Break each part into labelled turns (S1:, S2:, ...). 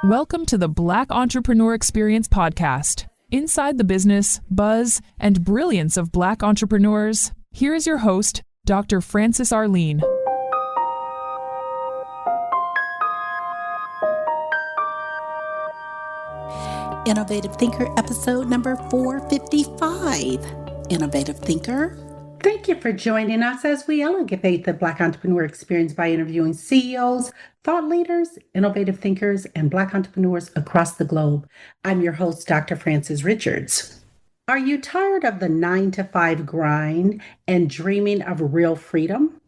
S1: Welcome to the Black Entrepreneur Experience podcast. Inside the business, buzz, and brilliance of Black entrepreneurs, here is your host, Dr. Francis Arlene.
S2: Innovative Thinker episode number 455. Innovative Thinker. Thank you for joining us as we elevate the Black entrepreneur experience by interviewing CEOs, thought leaders, innovative thinkers, and Black entrepreneurs across the globe. I'm your host, Dr. Francis Richards. Are you tired of the 9-to-5 grind and dreaming of real freedom?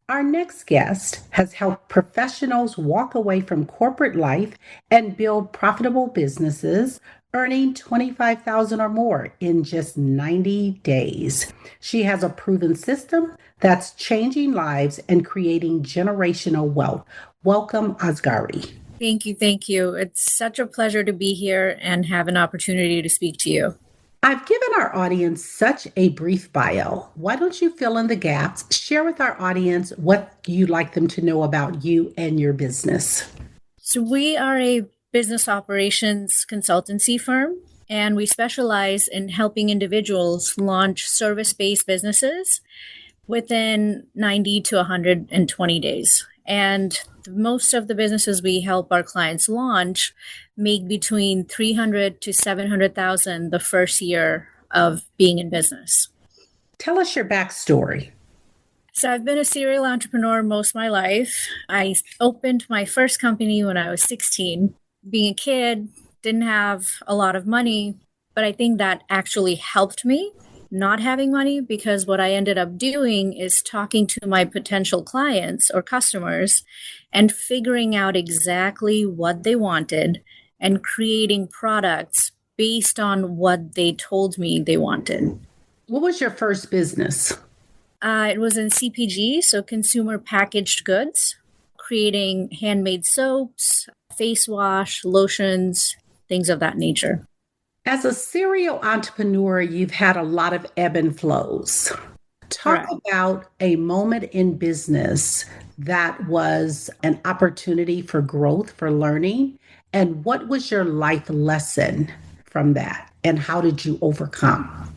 S2: Our next guest has helped professionals walk away from corporate life and build profitable businesses, earning $25,000 or more in just 90 days. She has a proven system that's changing lives and creating generational wealth. Welcome, Azgari.
S3: Thank you. It's such a pleasure to be here and have an opportunity to speak to you.
S2: I've given our audience such a brief bio. Why don't you fill in the gaps? Share with our audience what you'd like them to know about you and your business.
S3: So we are a business operations consultancy firm, and we specialize in helping individuals launch service-based businesses within 90 to 120 days. And most of the businesses we help our clients launch make between $300,000 to $700,000 the first year of being in business.
S2: Tell us your backstory.
S3: So I've been a serial entrepreneur most of my life. I opened my first company when I was 16. Being a kid, didn't have a lot of money, but I think that actually helped me not having money, because what I ended up doing is talking to my potential clients or customers and figuring out exactly what they wanted and creating products based on what they told me they wanted.
S2: What was your first business?
S3: It was in CPG, so consumer packaged goods, creating handmade soaps, face wash, lotions, things of that nature.
S2: As a serial entrepreneur, you've had a lot of ebb and flows. Talk about a moment in business that was an opportunity for growth, for learning, and what was your life lesson from that, and how did you overcome?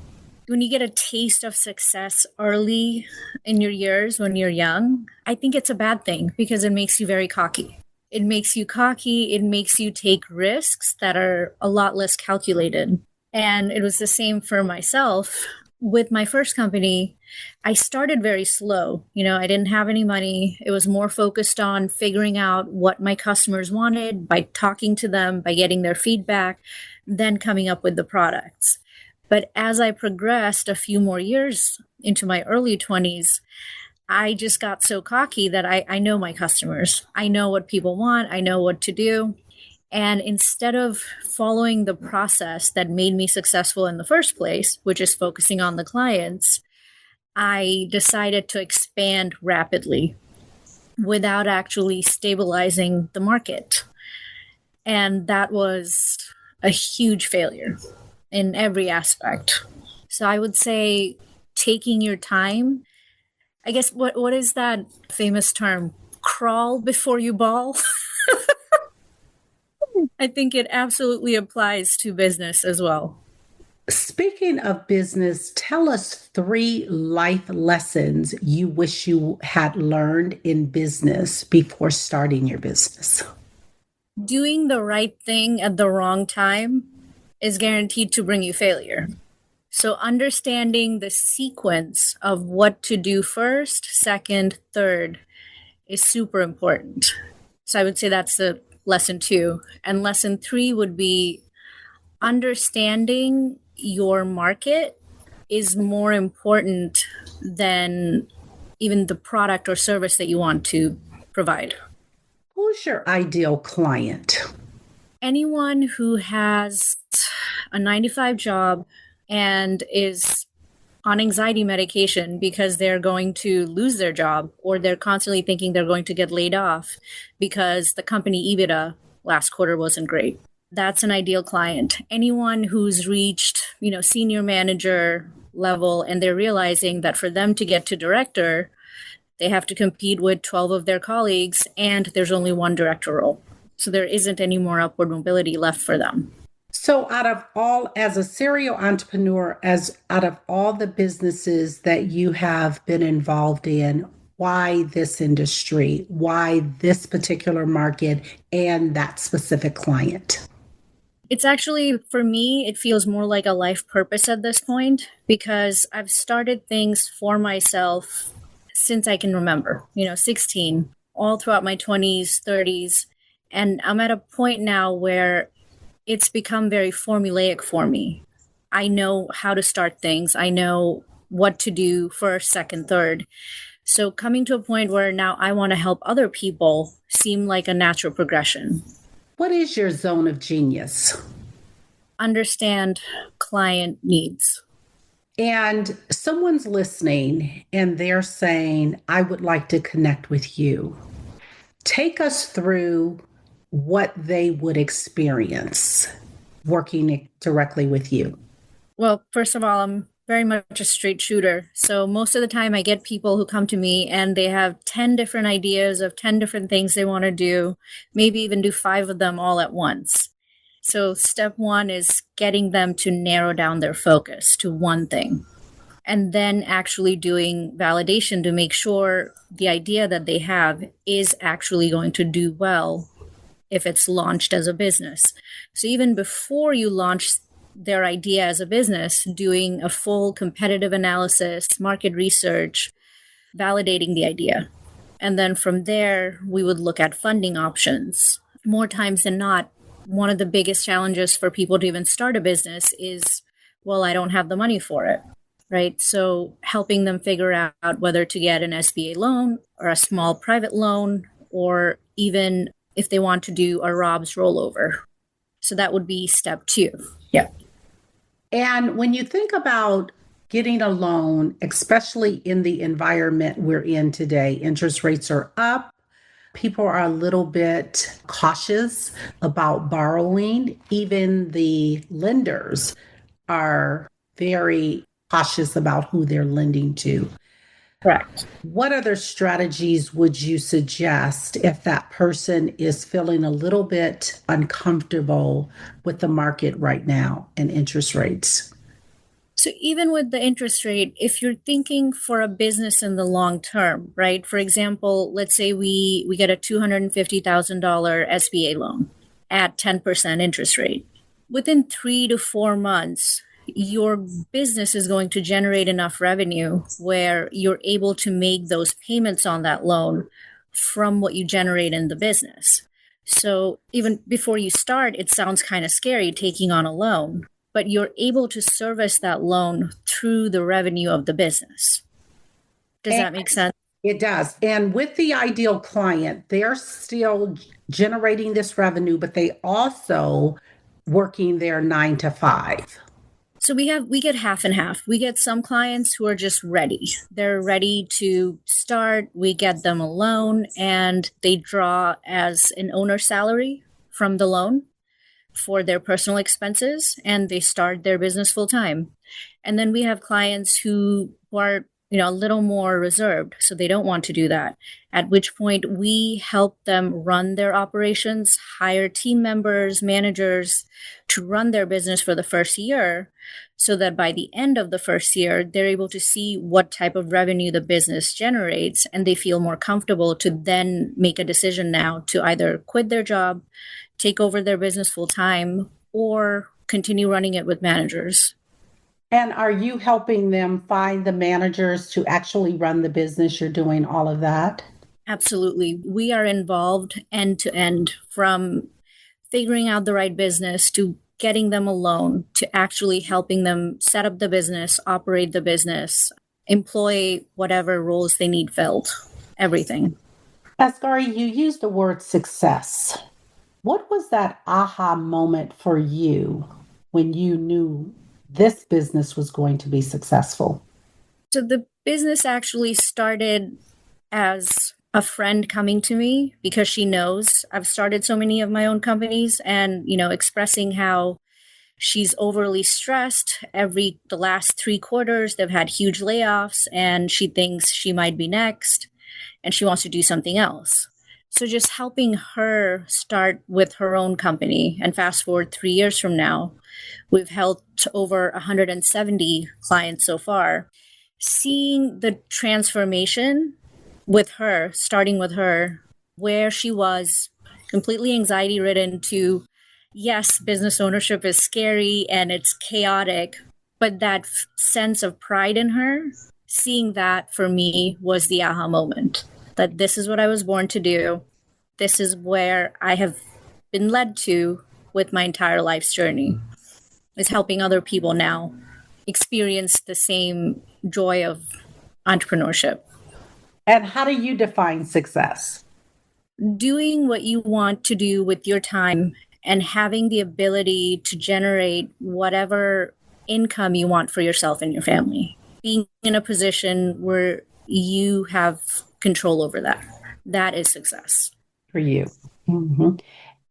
S3: When you get a taste of success early in your years when you're young, I think it's a bad thing because it makes you very cocky. It makes you cocky. It makes you take risks that are a lot less calculated. And it was the same for myself. With my first company, I started very slow. I didn't have any money. It was more focused on figuring out what my customers wanted by talking to them, by getting their feedback, then coming up with the products. But as I progressed a few more years into my early 20s, I just got so cocky that I know my customers. I know what people want. I know what to do. And instead of following the process that made me successful in the first place, which is focusing on the clients, I decided to expand rapidly without actually stabilizing the market. And that was a huge failure in every aspect. So I would say taking your time. I guess what is that famous term? Crawl before you ball? I think it absolutely applies to business as well.
S2: Speaking of business, tell us 3 life lessons you wish you had learned in business before starting your business.
S3: Doing the right thing at the wrong time is guaranteed to bring you failure. So understanding the sequence of what to do first, second, third is super important. So I would say that's the lesson 2. And lesson 3 would be understanding your market is more important than even the product or service that you want to provide.
S2: Who's your ideal client?
S3: Anyone who has a 9-to-5 job and is on anxiety medication because they're going to lose their job, or they're constantly thinking they're going to get laid off because the company EBITDA last quarter wasn't great. That's an ideal client. Anyone who's reached, senior manager level and they're realizing that for them to get to director, they have to compete with 12 of their colleagues and there's only one director role. So there isn't any more upward mobility left for them.
S2: So as a serial entrepreneur, out of all the businesses that you have been involved in, why this industry? Why this particular market and that specific client?
S3: It's actually, for me, it feels more like a life purpose at this point because I've started things for myself since I can remember, 16, all throughout my 20s, 30s. And I'm at a point now where it's become very formulaic for me. I know how to start things. I know what to do first, second, third. So coming to a point where now I want to help other people seem like a natural progression.
S2: What is your zone of genius?
S3: Understand client needs.
S2: And someone's listening and they're saying, I would like to connect with you. Take us through what they would experience working directly with you.
S3: Well, first of all, I'm very much a straight shooter. So most of the time I get people who come to me and they have 10 different ideas of 10 different things they want to do, maybe even do 5 of them all at once. So step 1 is getting them to narrow down their focus to one thing, and then actually doing validation to make sure the idea that they have is actually going to do well if it's launched as a business. So even before you launch their idea as a business, doing a full competitive analysis, market research, validating the idea. And then from there, we would look at funding options. More times than not, one of the biggest challenges for people to even start a business is, well, I don't have the money for it, right? So helping them figure out whether to get an SBA loan or a small private loan, or even if they want to do a Rob's rollover. So that would be step 2. Yeah.
S2: And when you think about getting a loan, especially in the environment we're in today, interest rates are up. People are a little bit cautious about borrowing. Even the lenders are very cautious about who they're lending to.
S3: Correct.
S2: What other strategies would you suggest if that person is feeling a little bit uncomfortable with the market right now and interest rates?
S3: So even with the interest rate, if you're thinking for a business in the long term, right? For example, let's say we get a $250,000 SBA loan at 10% interest rate. Within 3 to 4 months, your business is going to generate enough revenue where you're able to make those payments on that loan from what you generate in the business. So even before you start, it sounds kind of scary taking on a loan, but you're able to service that loan through the revenue of the business. Does that make sense?
S2: It does. And with the ideal client, they're still generating this revenue, but they also working their 9 to 5.
S3: So we get half and half. We get some clients who are just ready. They're ready to start. We get them a loan and they draw as an owner salary from the loan for their personal expenses, and they start their business full time. And then we have clients who are a little more reserved, so they don't want to do that, at which point we help them run their operations, hire team members, managers to run their business for the first year, so that by the end of the first year, they're able to see what type of revenue the business generates, and they feel more comfortable to then make a decision now to either quit their job, take over their business full time, or continue running it with managers.
S2: And are you helping them find the managers to actually run the business? You're doing all of that?
S3: Absolutely. We are involved end to end, from figuring out the right business to getting them a loan to actually helping them set up the business, operate the business, employ whatever roles they need filled, everything.
S2: Azgari, you used the word success. What was that aha moment for you when you knew this business was going to be successful?
S3: So the business actually started as a friend coming to me because she knows I've started so many of my own companies, and, expressing how she's overly stressed. The last 3 quarters, they've had huge layoffs and she thinks she might be next and she wants to do something else. So just helping her start with her own company, and fast forward 3 years from now, we've helped over 170 clients so far. Seeing the transformation with her, starting with her, where she was completely anxiety ridden to, yes, business ownership is scary and it's chaotic, but that sense of pride in her, seeing that for me was the aha moment. That this is what I was born to do. This is where I have been led to with my entire life's journey, is helping other people now experience the same joy of entrepreneurship.
S2: And how do you define success?
S3: Doing what you want to do with your time and having the ability to generate whatever income you want for yourself and your family. Being in a position where you have control over that. That is success.
S2: For you. Mm-hmm.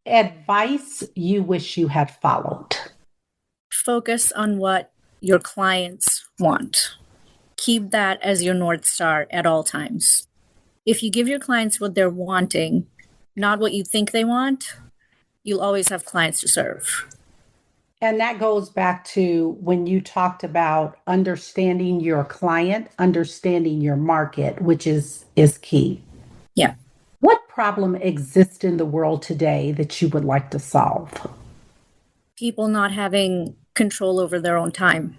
S2: Advice you wish you had followed.
S3: Focus on what your clients want. Keep that as your North Star at all times. If you give your clients what they're wanting, not what you think they want, you'll always have clients to serve.
S2: And that goes back to when you talked about understanding your client, understanding your market, which is key.
S3: Yeah.
S2: What problem exists in the world today that you would like to solve?
S3: People not having control over their own time.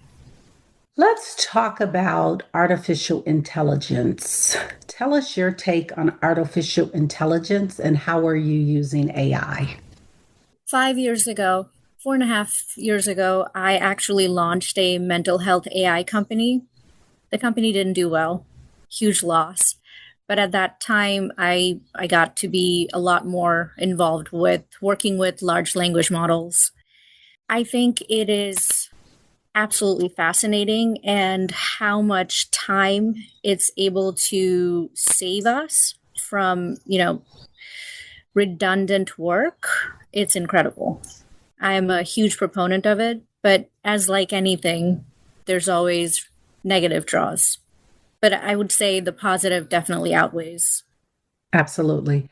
S2: Let's talk about artificial intelligence. Tell us your take on artificial intelligence and how are you using AI?
S3: 5 years ago, 4.5 years ago, I actually launched a mental health AI company. The company didn't do well, huge loss. But at that time, I got to be a lot more involved with working with large language models. I think it is absolutely fascinating and how much time it's able to save us from, redundant work. It's incredible. I am a huge proponent of it, but as like anything, there's always negative draws. But I would say the positive definitely outweighs.
S2: Absolutely.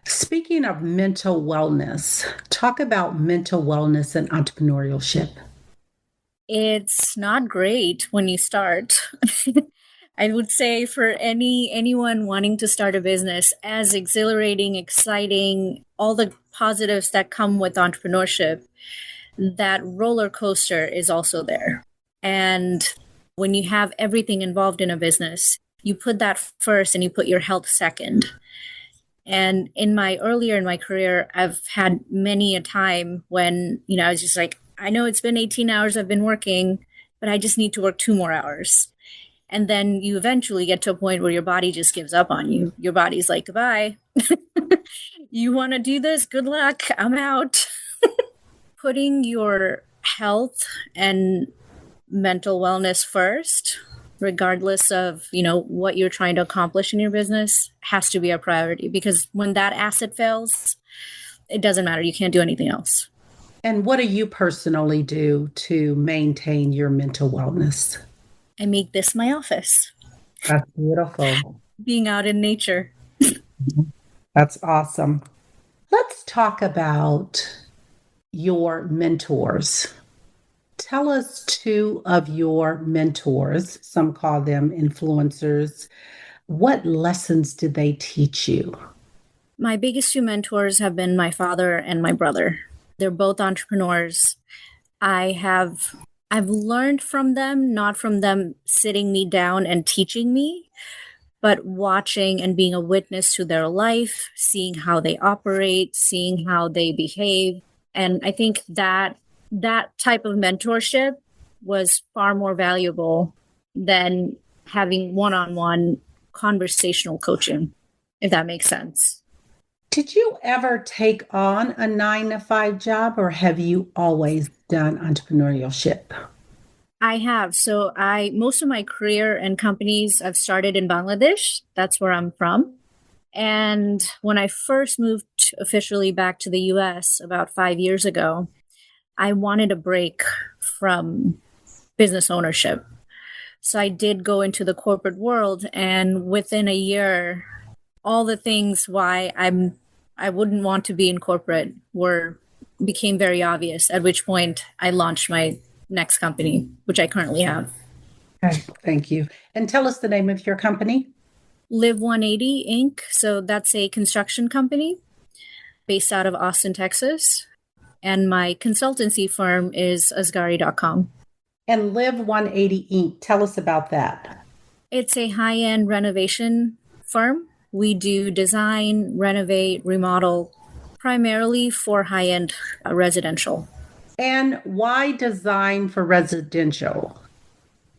S2: Speaking of mental wellness, talk about mental wellness and entrepreneurship.
S3: It's not great when you start. I would say for anyone wanting to start a business, as exhilarating, exciting, all the positives that come with entrepreneurship, that roller coaster is also there. And when you have everything involved in a business, you put that first and you put your health second. And earlier in my career, I've had many a time when, I was just like, I know it's been 18 hours I've been working, but I just need to work 2 more hours. And then you eventually get to a point where your body just gives up on you. Your body's like, goodbye. You want to do this? Good luck. I'm out. Putting your health and mental wellness first, regardless of, what you're trying to accomplish in your business, has to be a priority, because when that asset fails, it doesn't matter. You can't do anything else.
S2: And what do you personally do to maintain your mental wellness?
S3: I make this my office.
S2: That's beautiful.
S3: Being out in nature.
S2: That's awesome. Let's talk about your mentors. Tell us 2 of your mentors, some call them influencers. What lessons did they teach you?
S3: My biggest 2 mentors have been my father and my brother. They're both entrepreneurs. I've learned from them, not from them sitting me down and teaching me, but watching and being a witness to their life, seeing how they operate, seeing how they behave. And I think that type of mentorship was far more valuable than having one-on-one conversational coaching, if that makes sense.
S2: Did you ever take on a 9-to-5 job, or have you always done entrepreneurship?
S3: I have. So most of my career and companies I've started in Bangladesh. That's where I'm from. And when I first moved officially back to the US about 5 years ago, I wanted a break from business ownership. So I did go into the corporate world, and within a year, all the things why I wouldn't want to be in corporate became very obvious, at which point I launched my next company, which I currently have.
S2: Okay, thank you. And tell us the name of your company.
S3: Live 180 Inc. So that's a construction company based out of Austin, Texas. And my consultancy firm is Azgari.com.
S2: And Live 180 Inc. Tell us about that.
S3: It's a high-end renovation firm. We do design, renovate, remodel, primarily for high-end residential.
S2: And why design for residential?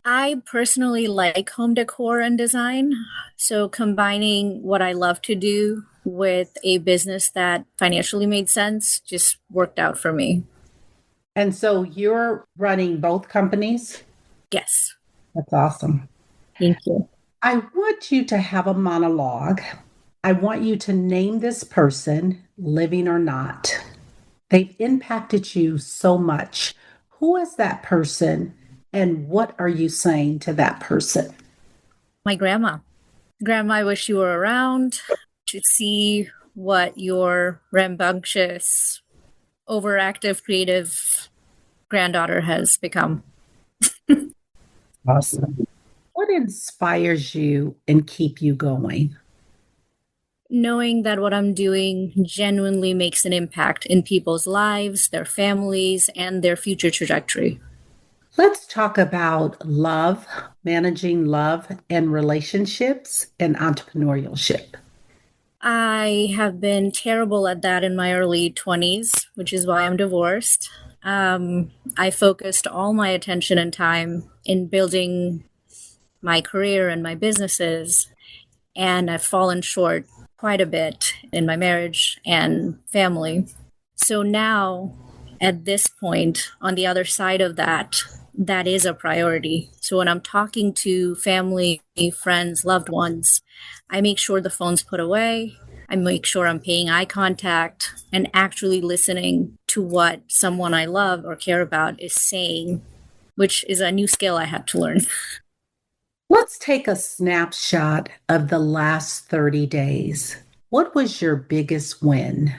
S3: I personally like home decor and design. So combining what I love to do with a business that financially made sense just worked out for me.
S2: And so you're running both companies?
S3: Yes.
S2: That's awesome.
S3: Thank you.
S2: I want you to have a monologue. I want you to name this person, living or not. They've impacted you so much. Who is that person, and what are you saying to that person?
S3: My grandma. Grandma, I wish you were around to see what your rambunctious, overactive, creative granddaughter has become.
S2: Awesome. What inspires you and keep you going?
S3: Knowing that what I'm doing genuinely makes an impact in people's lives, their families, and their future trajectory.
S2: Let's talk about love, managing love and relationships and entrepreneurship.
S3: I have been terrible at that in my early 20s, which is why I'm divorced. I focused all my attention and time in building my career and my businesses, and I've fallen short quite a bit in my marriage and family. So now, at this point, on the other side of that, that is a priority. So when I'm talking to family, friends, loved ones, I make sure the phone's put away. I make sure I'm paying eye contact and actually listening to what someone I love or care about is saying, which is a new skill I had to learn.
S2: Let's take a snapshot of the last 30 days. What was your biggest win?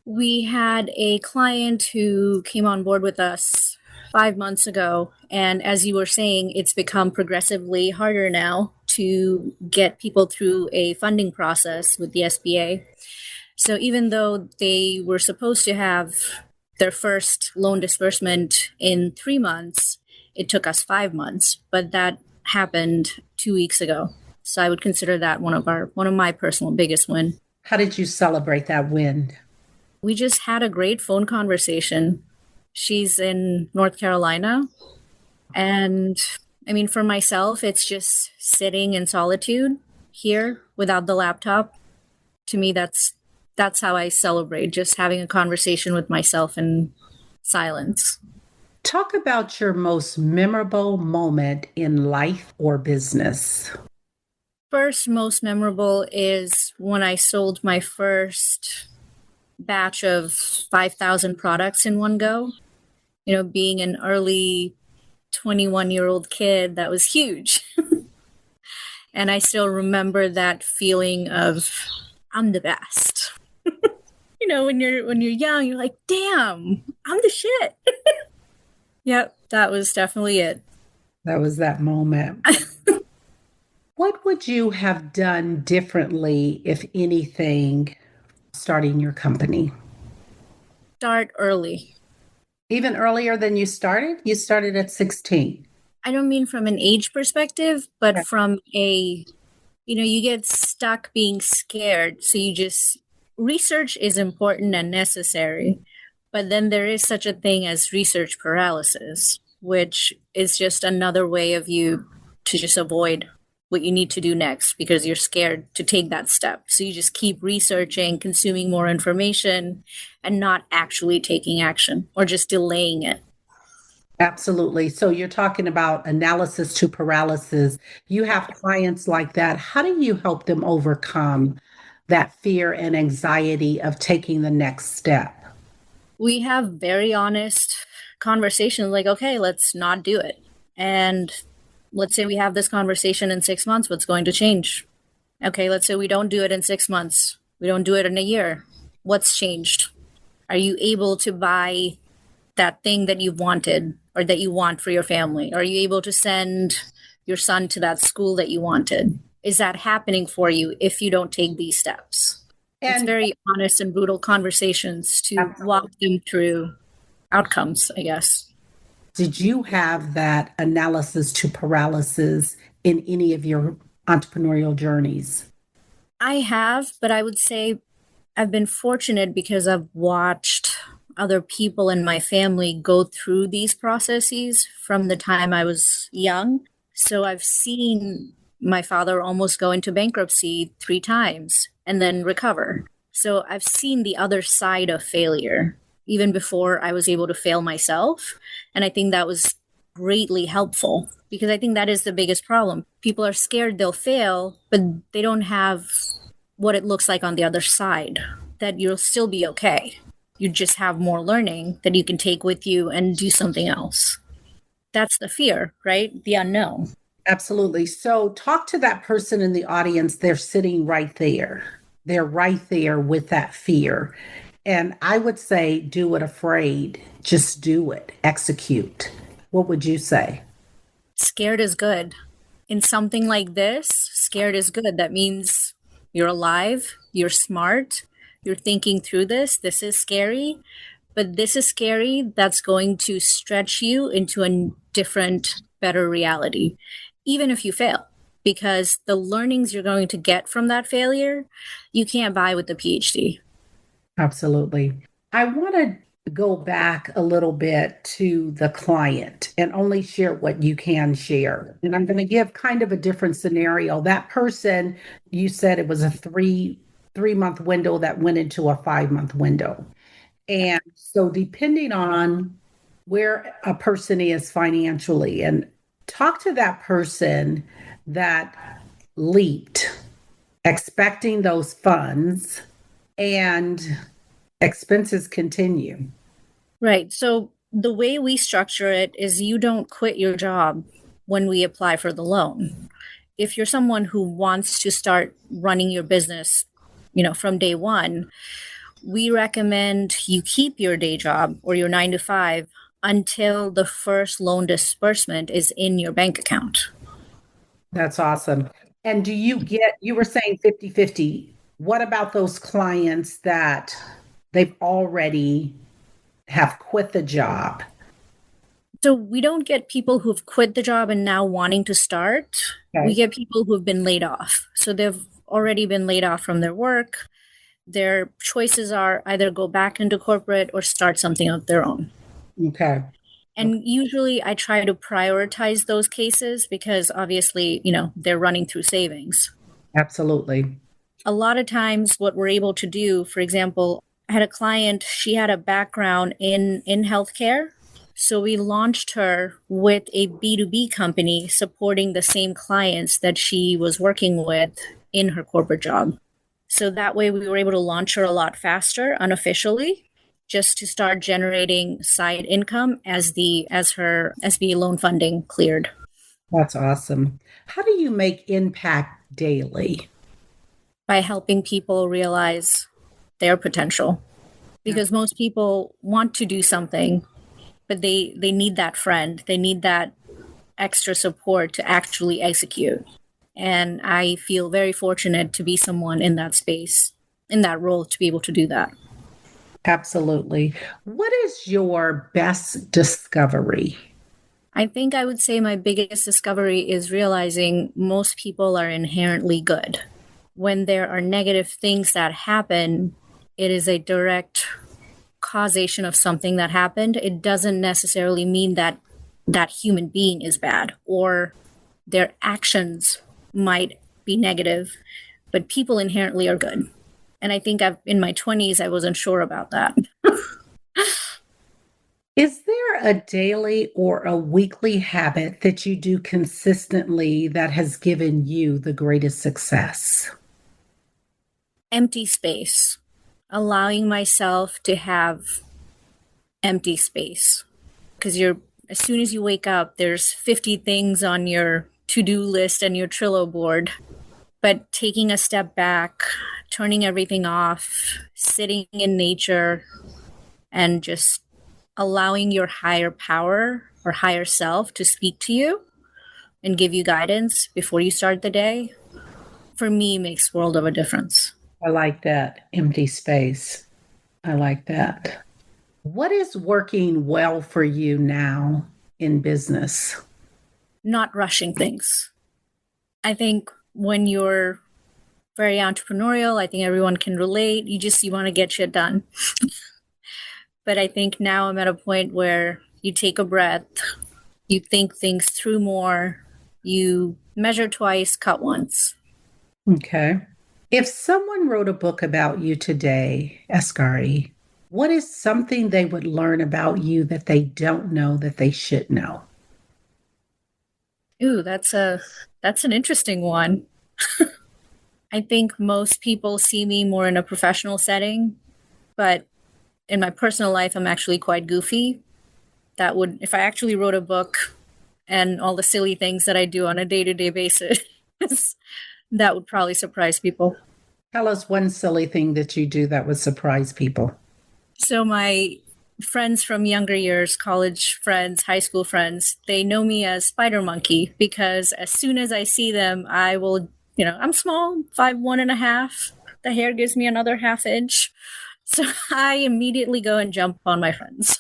S3: We had a client who came on board with us 5 months ago. And as you were saying, it's become progressively harder now to get people through a funding process with the SBA. So even though they were supposed to have their first loan disbursement in 3 months, it took us 5 months, but that happened 2 weeks ago. So I would consider that one of my personal biggest win.
S2: How did you celebrate that win?
S3: We just had a great phone conversation. She's in North Carolina. And I mean, for myself, it's just sitting in solitude here without the laptop. To me, that's how I celebrate, just having a conversation with myself in silence.
S2: Talk about your most memorable moment in life or business.
S3: First, most memorable is when I sold my first batch of 5,000 products in one go. You know, being an early 21-year-old kid, that was huge. And I still remember that feeling of, I'm the best. You know, when you're young, you're like, damn, I'm the shit. Yep, that was definitely it.
S2: That was that moment. What would you have done differently, if anything, starting your company?
S3: Start early.
S2: Even earlier than you started? You started at 16.
S3: I don't mean from an age perspective, but
S2: Okay.
S3: from you get stuck being scared. So research is important and necessary. But then there is such a thing as research paralysis, which is just another way of you to just avoid what you need to do next because you're scared to take that step. So you just keep researching, consuming more information, and not actually taking action or just delaying it.
S2: Absolutely. So you're talking about analysis to paralysis. You have clients like that. How do you help them overcome that fear and anxiety of taking the next step?
S3: We have very honest conversations like, okay, let's not do it. And let's say we have this conversation in 6 months, what's going to change? Okay, let's say we don't do it in 6 months. We don't do it in a year. What's changed? Are you able to buy that thing that you've wanted or that you want for your family? Are you able to send your son to that school that you wanted? Is that happening for you if you don't take these steps? It's
S2: And
S3: very honest and brutal conversations to walk
S2: absolutely.
S3: them through outcomes, I guess.
S2: Did you have that analysis to paralysis in any of your entrepreneurial journeys?
S3: I have, but I would say I've been fortunate because I've watched other people in my family go through these processes from the time I was young. So I've seen my father almost go into bankruptcy 3 times and then recover. So I've seen the other side of failure even before I was able to fail myself. And I think that was greatly helpful because I think that is the biggest problem. People are scared they'll fail, but they don't have what it looks like on the other side, that you'll still be okay. You just have more learning that you can take with you and do something else. That's the fear, right? The unknown.
S2: Absolutely. So, talk to that person in the audience. They're sitting right there. They're right there with that fear. And I would say, do it afraid. Just do it. Execute. What would you say?
S3: Scared is good. In something like this, scared is good. That means you're alive, you're smart, you're thinking through this. This is scary, but this is scary that's going to stretch you into a different, better reality, even if you fail, because the learnings you're going to get from that failure, you can't buy with the PhD.
S2: Absolutely. I want to go back a little bit to the client and only share what you can share. And I'm going to give kind of a different scenario. That person, you said it was a three month window that went into a 5 month window. And so depending on where a person is financially, and talk to that person that leaped, expecting those funds and expenses continue.
S3: Right. So the way we structure it is you don't quit your job when we apply for the loan. If you're someone who wants to start running your business, from day one, we recommend you keep your day job or your 9 to 5 until the first loan disbursement is in your bank account.
S2: That's awesome. And you were saying 50-50. What about those clients that they've already have quit the job?
S3: So we don't get people who've quit the job and now wanting to start. We
S2: Okay.
S3: get people who've been laid off. So they've already been laid off from their work. Their choices are either go back into corporate or start something of their own.
S2: Okay.
S3: And usually I try to prioritize those cases because obviously, they're running through savings.
S2: Absolutely.
S3: A lot of times what we're able to do, for example, I had a client, she had a background in healthcare. So we launched her with a B2B company supporting the same clients that she was working with in her corporate job. So that way we were able to launch her a lot faster unofficially, just to start generating side income as her SBA loan funding cleared.
S2: That's awesome. How do you make impact daily?
S3: By helping people realize their potential. Because most people want to do something, but they need that friend. They need that extra support to actually execute. And I feel very fortunate to be someone in that space, in that role, to be able to do that.
S2: Absolutely. What is your best discovery?
S3: I think I would say my biggest discovery is realizing most people are inherently good. When there are negative things that happen, it is a direct causation of something that happened. It doesn't necessarily mean that that human being is bad or their actions might be negative, but people inherently are good. And I think in my 20s, I wasn't sure about that.
S2: Is there a daily or a weekly habit that you do consistently that has given you the greatest success?
S3: Empty space, allowing myself to have empty space. Because as soon as you wake up, there's 50 things on your to-do list and your Trello board. But taking a step back, turning everything off, sitting in nature, and just allowing your higher power or higher self to speak to you and give you guidance before you start the day, for me, makes a world of a difference.
S2: I like that. Empty space. I like that. What is working well for you now in business?
S3: Not rushing things. I think when you're very entrepreneurial, I think everyone can relate. You want to get shit done. But I think now I'm at a point where you take a breath, you think things through more, you measure twice, cut once.
S2: Okay. If someone wrote a book about you today, Azgari, what is something they would learn about you that they don't know that they should know?
S3: Ooh, that's an interesting one. I think most people see me more in a professional setting, but in my personal life, I'm actually quite goofy. If I actually wrote a book and all the silly things that I do on a day-to-day basis, that would probably surprise people.
S2: Tell us one silly thing that you do that would surprise people.
S3: So my friends from younger years, college friends, high school friends, they know me as Spider Monkey because as soon as I see them, I will, I'm small, 5'1.5". The hair gives me another half inch. So I immediately go and jump on my friends.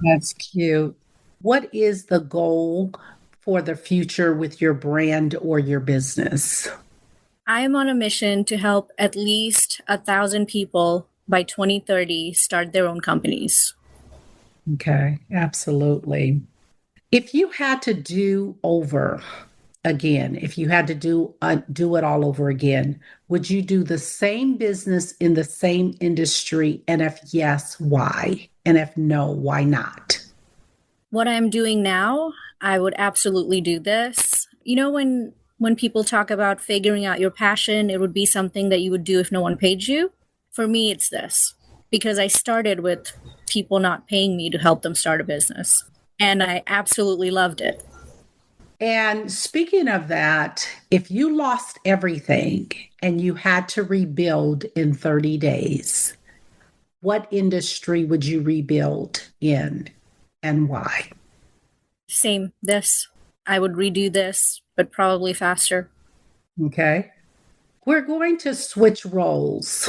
S2: That's cute. What is the goal for the future with your brand or your business?
S3: I am on a mission to help at least 1,000 people by 2030 start their own companies.
S2: Okay, absolutely. If you had to do over again, if you had to do it all over again, would you do the same business in the same industry? And if yes, why? And if no, why not?
S3: What I'm doing now, I would absolutely do this. When people talk about figuring out your passion, it would be something that you would do if no one paid you. For me, it's this, because I started with people not paying me to help them start a business, and I absolutely loved it.
S2: And speaking of that, if you lost everything and you had to rebuild in 30 days, what industry would you rebuild in and why?
S3: Same, this. I would redo this, but probably faster.
S2: Okay. We're going to switch roles.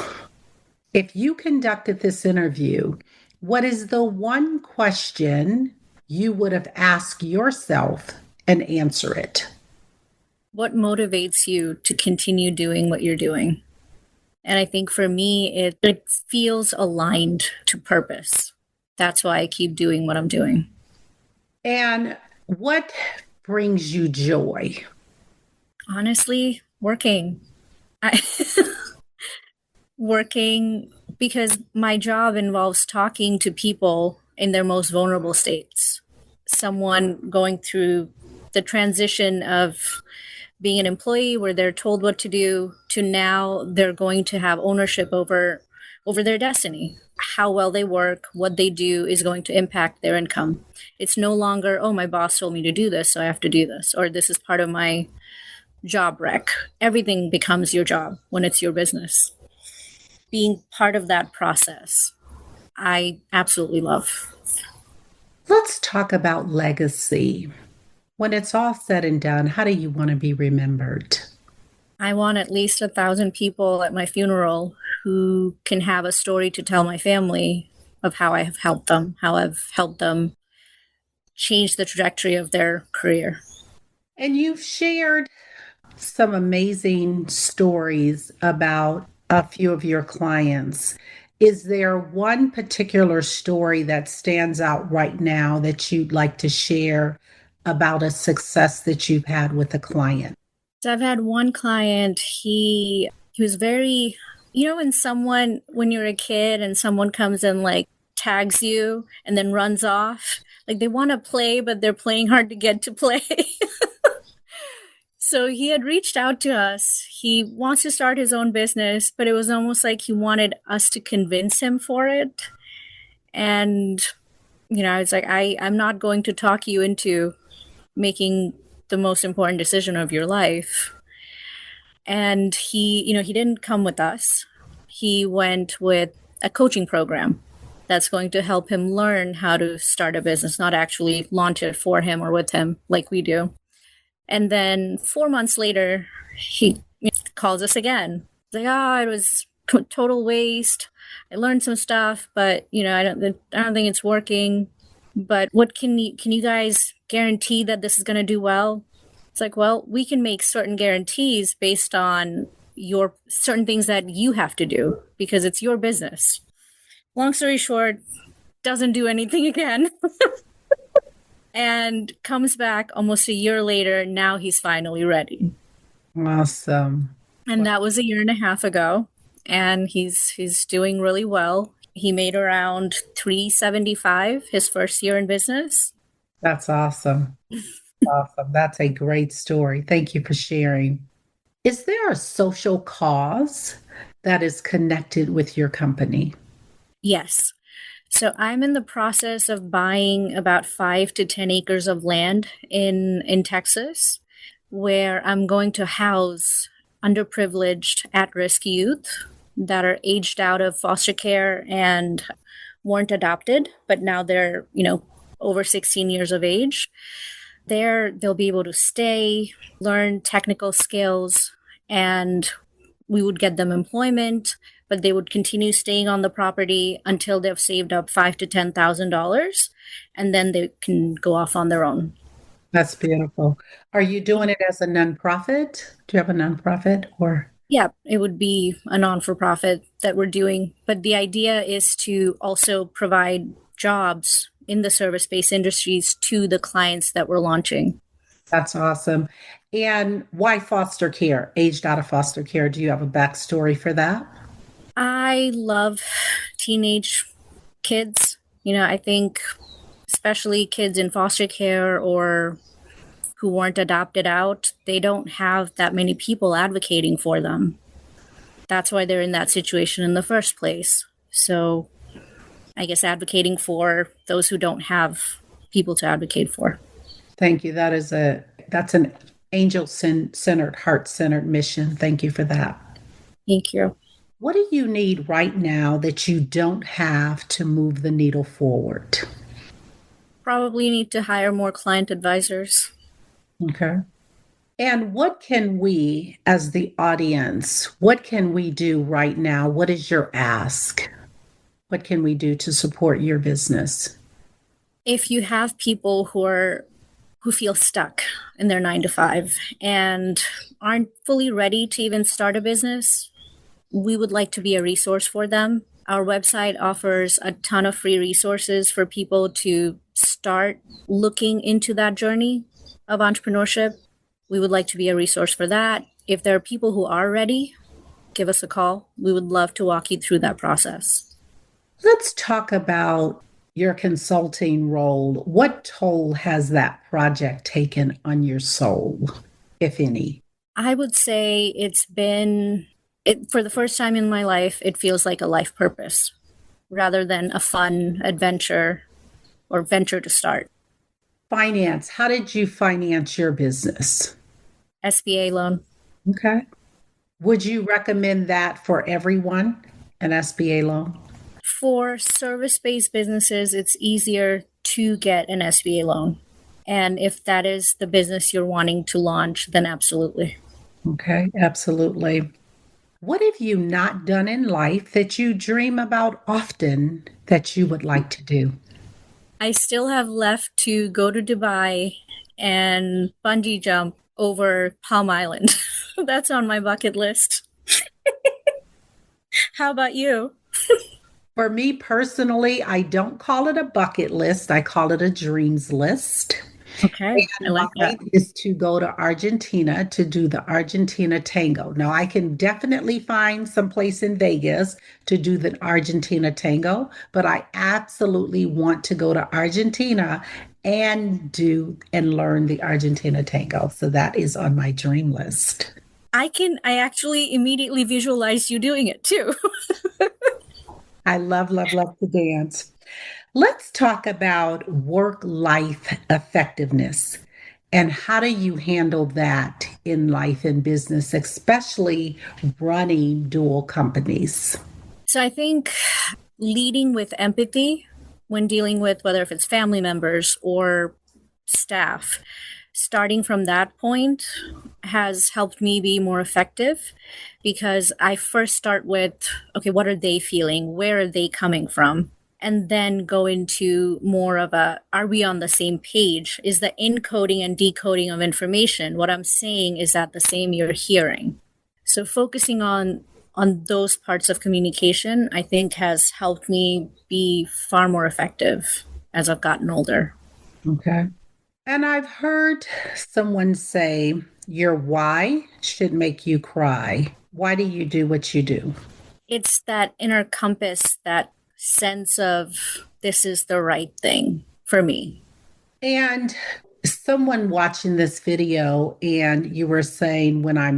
S2: If you conducted this interview, what is the one question you would have asked yourself and answer it?
S3: What motivates you to continue doing what you're doing? And I think for me, it feels aligned to purpose. That's why I keep doing what I'm doing.
S2: And what brings you joy?
S3: Honestly, working. Working because my job involves talking to people in their most vulnerable states. Someone going through the transition of being an employee where they're told what to do to now they're going to have ownership over their destiny. How well they work, what they do is going to impact their income. It's no longer, oh, my boss told me to do this, so I have to do this, or this is part of my job rec. Everything becomes your job when it's your business. Being part of that process, I absolutely love.
S2: Let's talk about legacy. When it's all said and done, how do you want to be remembered?
S3: I want at least 1,000 people at my funeral who can have a story to tell my family of how I have helped them, how I've helped them change the trajectory of their career.
S2: And you've shared some amazing stories about a few of your clients. Is there one particular story that stands out right now that you'd like to share about a success that you've had with a client?
S3: So I've had one client, he was very, when you're a kid and someone comes and like tags you and then runs off, like they want to play, but they're playing hard to get to play. So he had reached out to us. He wants to start his own business, but it was almost like he wanted us to convince him for it. And, it's like, I'm not going to talk you into making the most important decision of your life. And he didn't come with us. He went with a coaching program that's going to help him learn how to start a business, not actually launch it for him or with him like we do. And then 4 months later, he calls us again. He's like, oh, it was total waste. I learned some stuff, but I don't think it's working. But what can you guys guarantee that this is going to do well? It's like, well, we can make certain guarantees based on your certain things that you have to do because it's your business. Long story short, doesn't do anything again. And comes back almost a year later. Now he's finally ready.
S2: Awesome.
S3: And that was a year and a half ago. And he's doing really well. He made around $375 his first year in business.
S2: That's awesome. Awesome. That's a great story. Thank you for sharing. Is there a social cause that is connected with your company?
S3: Yes. So I'm in the process of buying about 5 to 10 acres of land in Texas, where I'm going to house underprivileged at-risk youth that are aged out of foster care and weren't adopted, but now they're, over 16 years of age. There, they'll be able to stay, learn technical skills, and we would get them employment, but they would continue staying on the property until they've saved up $5,000 to $10,000, and then they can go off on their own.
S2: That's beautiful. Are you doing it as a nonprofit? Do you have a nonprofit or?
S3: Yeah, it would be a non-for-profit that we're doing, but the idea is to also provide jobs in the service-based industries to the clients that we're launching.
S2: That's awesome. And why foster care, aged out of foster care? Do you have a backstory for that?
S3: I love teenage kids. I think especially kids in foster care or who weren't adopted out, they don't have that many people advocating for them. That's why they're in that situation in the first place. So I guess advocating for those who don't have people to advocate for.
S2: Thank you. That's an angel-centered, heart-centered mission. Thank you for that.
S3: Thank you.
S2: What do you need right now that you don't have to move the needle forward?
S3: Probably need to hire more client advisors.
S2: Okay. And what can we, as the audience, what can we do right now? What is your ask? What can we do to support your business?
S3: If you have people who feel stuck in their 9 to 5 and aren't fully ready to even start a business, we would like to be a resource for them. Our website offers a ton of free resources for people to start looking into that journey of entrepreneurship. We would like to be a resource for that. If there are people who are ready, give us a call. We would love to walk you through that process.
S2: Let's talk about your consulting role. What toll has that project taken on your soul, if any?
S3: I would say for the first time in my life, it feels like a life purpose rather than a fun adventure or venture to start.
S2: Finance. How did you finance your business?
S3: SBA loan.
S2: Okay. Would you recommend that for everyone, an SBA loan?
S3: For service-based businesses, it's easier to get an SBA loan. And if that is the business you're wanting to launch, then absolutely.
S2: Okay, absolutely. What have you not done in life that you dream about often that you would like to do?
S3: I still have left to go to Dubai and bungee jump over Palm Island. That's on my bucket list. How about you?
S2: For me personally, I don't call it a bucket list. I call it a dreams list.
S3: Okay, I like that.
S2: Is to go to Argentina to do the Argentina tango. Now, I can definitely find some place in Vegas to do the Argentina tango, but I absolutely want to go to Argentina and learn the Argentina tango. So that is on my dream list.
S3: I actually immediately visualize you doing it too.
S2: I love, love, love to dance. Let's talk about work-life effectiveness And how do you handle that in life and business, especially running dual companies?
S3: So I think leading with empathy when dealing with whether if it's family members or staff, starting from that point has helped me be more effective because I first start with, okay, what are they feeling? Where are they coming from? And then go into more of a, are we on the same page? Is the encoding and decoding of information, what I'm saying, is that the same you're hearing? So focusing on those parts of communication, I think has helped me be far more effective as I've gotten older.
S2: Okay. And I've heard someone say your why should make you cry. Why do you do what you do?
S3: It's that inner compass, that sense of this is the right thing for me.
S2: And someone watching this video, and you were saying when I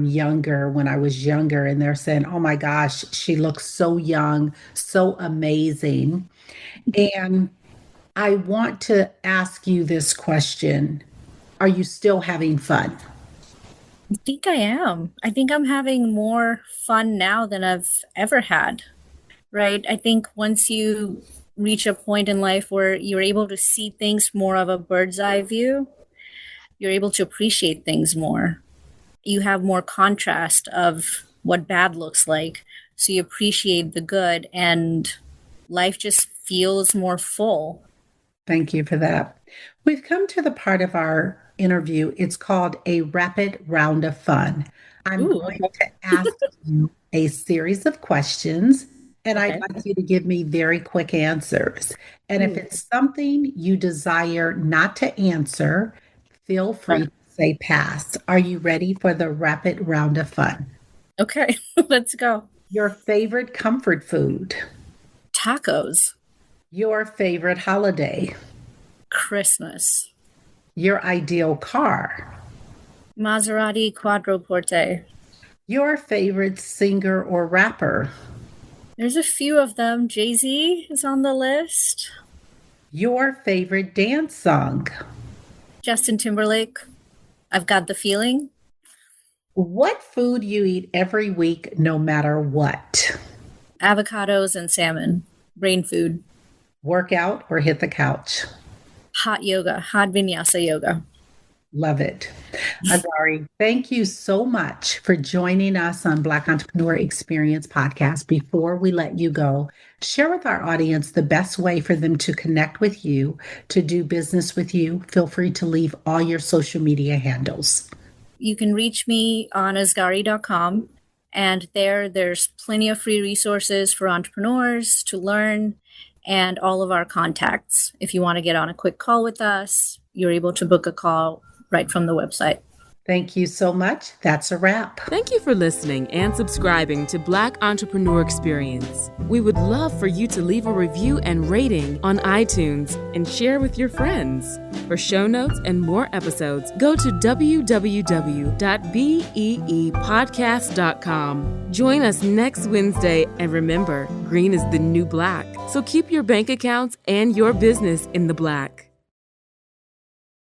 S2: was younger, and they're saying, oh my gosh, she looks so young, so amazing. And I want to ask you this question. Are you still having fun?
S3: I think I am. I think I'm having more fun now than I've ever had, right? I think once you reach a point in life where you're able to see things more of a bird's eye view, you're able to appreciate things more. You have more contrast of what bad looks like. So you appreciate the good and life just feels more full.
S2: Thank you for that. We've come to the part of our interview. It's called a rapid round of fun. I'm going to ask you a series of questions, and I'd like you to give me very quick answers. And if it's something you desire not to answer, feel free to say pass. Are you ready for the rapid round of fun?
S3: Okay, let's go.
S2: Your favorite comfort food?
S3: Tacos.
S2: Your favorite holiday?
S3: Christmas.
S2: Your ideal car?
S3: Maserati Quadroporte.
S2: Your favorite singer or rapper?
S3: There's a few of them. Jay-Z is on the list.
S2: Your favorite dance song?
S3: Justin Timberlake. I've Got the Feeling.
S2: What food you eat every week, no matter what?
S3: Avocados and salmon. Brain food.
S2: Workout or hit the couch?
S3: Hot yoga. Hot vinyasa yoga.
S2: Love it. Azgari, thank you so much for joining us on Black Entrepreneur Experience Podcast. Before we let you go, share with our audience the best way for them to connect with you, to do business with you. Feel free to leave all your social media handles.
S3: You can reach me on azgari.com, and there's plenty of free resources for entrepreneurs to learn and all of our contacts. If you want to get on a quick call with us, you're able to book a call right from the website.
S2: Thank you so much. That's a wrap.
S4: Thank you for listening and subscribing to Black Entrepreneur Experience. We would love for you to leave a review and rating on iTunes and share with your friends. For show notes and more episodes, go to www.beepodcast.com. Join us next Wednesday, and remember, green is the new black. So keep your bank accounts and your business in the black.